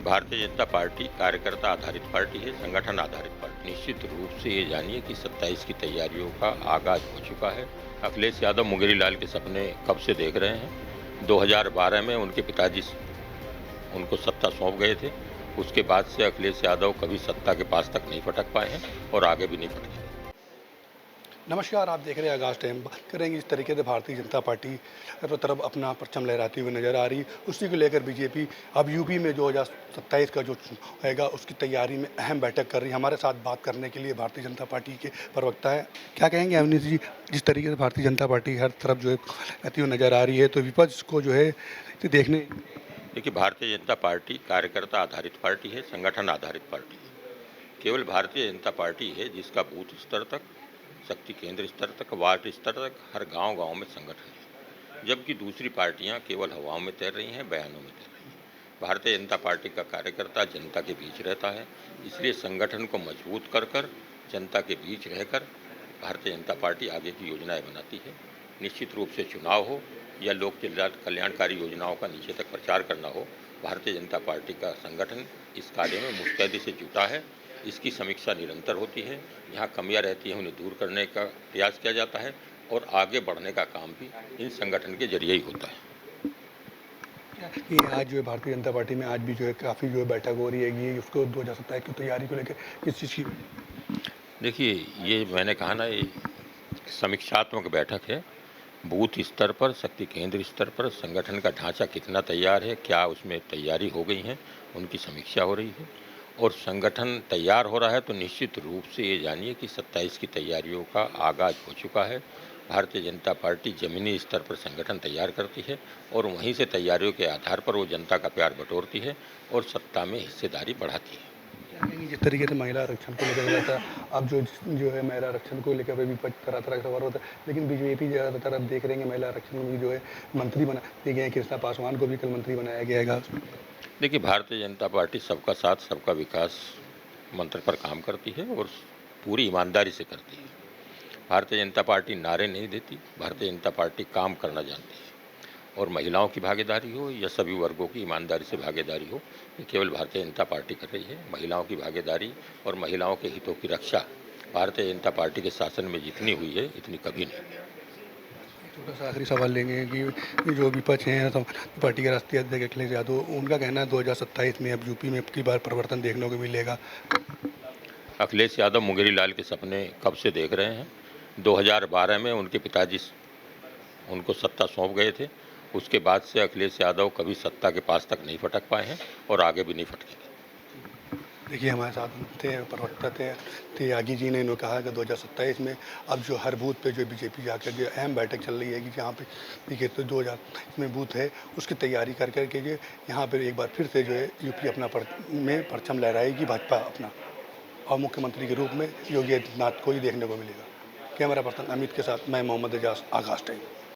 Bharatiya Janata party कार्यकर्ता आधारित party है, संगठन आधारित पार्टी। निश्चित रूप से ये जानिए कि 27 की तैयारियों का आगाज हो चुका है। अखिलेश यादव मुंगेरी लाल के सपने कब से देख रहे हैं। 2012 में उनके पिताजी उनको सत्ता सौंप गए थे। उसके बाद से अखिलेश यादव कभी सत्ता के पास तक नहीं फटक पाए हैं और आगे भी नहीं फटके। नमस्कार, आप देख रहे हैं आगाज़ टाइम। बात करेंगे इस तरीके से भारतीय जनता पार्टी हर तरफ अपना परचम लहराती हुई नज़र आ रही। उसी को लेकर बीजेपी अब यूपी में 2027 का जो चुनाव होगा उसकी तैयारी में अहम बैठक कर रही है। हमारे साथ बात करने के लिए भारतीय जनता पार्टी के प्रवक्ता है। क्या कहेंगे अवनीश जी, जिस तरीके से भारतीय जनता पार्टी हर तरफ जो है रहती हुई नज़र आ रही है, तो विपक्ष को जो है देखने। देखिए, भारतीय जनता पार्टी कार्यकर्ता आधारित पार्टी है, संगठन आधारित पार्टी है। केवल भारतीय जनता पार्टी है जिसका बूथ स्तर तक, शक्ति केंद्र स्तर तक, वार्ड स्तर तक हर गांव-गांव में संगठन है। जबकि दूसरी पार्टियां केवल हवाओं में तैर रही हैं, बयानों में तैर रही हैं। भारतीय जनता पार्टी का कार्यकर्ता जनता के बीच रहता है, इसलिए संगठन को मजबूत कर कर जनता के बीच रहकर भारतीय जनता पार्टी आगे की योजनाएं बनाती है। निश्चित रूप से चुनाव हो या लोक कल्याणकारी योजनाओं का नीचे तक प्रचार करना हो, भारतीय जनता पार्टी का संगठन इस कार्य में मुस्तैदी से जुटा है। इसकी समीक्षा निरंतर होती है। जहाँ कमियां रहती हैं उन्हें दूर करने का प्रयास किया जाता है और आगे बढ़ने का काम भी इन संगठन के जरिए ही होता है। कि आज जो है भारतीय जनता पार्टी में आज भी जो है काफ़ी जो है बैठक हो रही है, ये उसको 2027 की तैयारी को लेकर किस चीज़ की। देखिए, ये मैंने कहा ना, ये समीक्षात्मक बैठक है। बूथ स्तर पर, शक्ति केंद्र स्तर पर संगठन का ढांचा कितना तैयार है, क्या उसमें तैयारी हो गई है, उनकी समीक्षा हो रही है। और संगठन तैयार हो रहा है तो निश्चित रूप से ये जानिए कि 27 की तैयारियों का आगाज हो चुका है। भारतीय जनता पार्टी ज़मीनी स्तर पर संगठन तैयार करती है और वहीं से तैयारियों के आधार पर वो जनता का प्यार बटोरती है और सत्ता में हिस्सेदारी बढ़ाती है। जिस तरीके से महिला आरक्षण को लेकर गया था, अब जो है महिला आरक्षण को लेकर विपक्ष तरह तरह का सवाल होता है, लेकिन बीजेपी ज़्यादातर अब देख रहे हैं महिला आरक्षण में भी जो है मंत्री बना दिए गए हैं। कृष्णा पासवान को भी कल मंत्री बनाया गया है। देखिए, भारतीय जनता पार्टी सबका साथ सबका विकास मंत्र पर काम करती है और पूरी ईमानदारी से करती है। भारतीय जनता पार्टी नारे नहीं देती, भारतीय जनता पार्टी काम करना जानती है। और महिलाओं की भागीदारी हो या सभी वर्गों की ईमानदारी से भागीदारी हो, ये केवल भारतीय जनता पार्टी कर रही है। महिलाओं की भागीदारी और महिलाओं के हितों की रक्षा भारतीय जनता पार्टी के शासन में जितनी हुई है, इतनी कभी नहीं। छोटा सा आखिरी सवाल लेंगे कि जो विपक्ष हैं पार्टी के राष्ट्रीय अध्यक्ष अखिलेश यादव, उनका कहना है 2027 में अब यूपी में अब की बार परिवर्तन देखने को मिलेगा। अखिलेश यादव मुंगेरी लाल के सपने कब से देख रहे हैं। 2012 में उनके पिताजी उनको सत्ता सौंप गए थे। उसके बाद से अखिलेश यादव कभी सत्ता के पास तक नहीं फटक पाए हैं और आगे भी नहीं फटकेंगे। देखिए, हमारे साथ थे प्रवक्ता थे त्यागी जी ने, इन्होंने कहा कि 2027 में अब जो हर बूथ पे जो बीजेपी जाकर जो अहम बैठक चल रही है कि जहाँ पे देखिए तो 2027 में बूथ है उसकी तैयारी कर करके जो यहाँ पर एक बार फिर से जो है यूपी अपना में परचम लहराएगी भाजपा अपना, और मुख्यमंत्री के रूप में योगी आदित्यनाथ को ही देखने को मिलेगा। कैमरा पर्सन अमित के साथ मैं मोहम्मद एजाज, आगाज़ टाइम।